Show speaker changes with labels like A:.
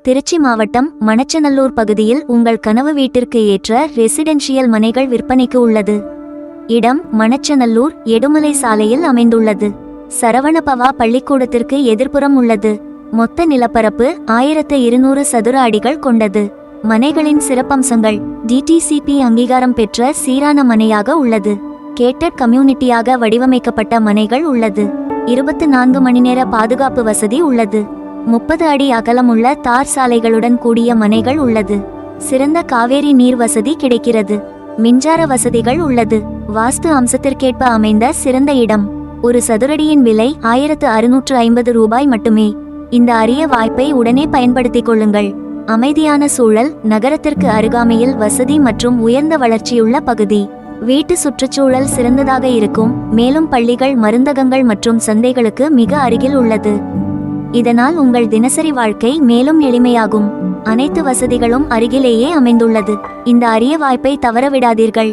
A: திருச்சி மாவட்டம் மணச்சநல்லூர் பகுதியில் உங்கள் கனவு வீட்டிற்கு ஏற்ற ரெசிடென்ஷியல் மனைகள் விற்பனைக்கு உள்ளது. இடம் மணச்சநல்லூர் எடுமலை சாலையில் அமைந்துள்ளது. சரவணபவா பள்ளிக்கூடத்திற்கு எதிர்ப்புறம் உள்ளது. மொத்த நிலப்பரப்பு 1200 சதுர அடிகள் கொண்டது. மனைகளின் சிறப்பம்சங்கள்: டிடிசிபி அங்கீகாரம் பெற்ற சீரான மனையாக உள்ளது. கேட்டட் கம்யூனிட்டியாக வடிவமைக்கப்பட்ட மனைகள் உள்ளது. 24 மணி நேர பாதுகாப்பு வசதி உள்ளது. 30 அடி அகலமுள்ள தார் சாலைகளுடன் கூடிய மனைகள் உள்ளது. சிறந்த காவேரி நீர் வசதி கிடைக்கிறது. மின்சார வசதிகள் உள்ளது. வாஸ்து அம்சத்திற்கேற்ப அமைந்த சிறந்த இடம். ஒரு சதுரடியின் விலை 1650 ரூபாய் மட்டுமே. இந்த அரிய வாய்ப்பை உடனே பயன்படுத்திக் கொள்ளுங்கள். அமைதியான சூழல், நகரத்திற்கு அருகாமையில் வசதி மற்றும் உயர்ந்த வளர்ச்சியுள்ள பகுதி. வீட்டு சுற்றுச்சூழல் சிறந்ததாக இருக்கும். மேலும் பள்ளிகள், மருந்தகங்கள் மற்றும் சந்தைகளுக்கு மிக அருகில் உள்ளது. இதனால் உங்கள் தினசரி வாழ்க்கை மேலும் எளிமையாகும். அனைத்து வசதிகளும் அருகிலேயே அமைந்துள்ளது. இந்த அரிய வாய்ப்பை தவறவிடாதீர்கள்.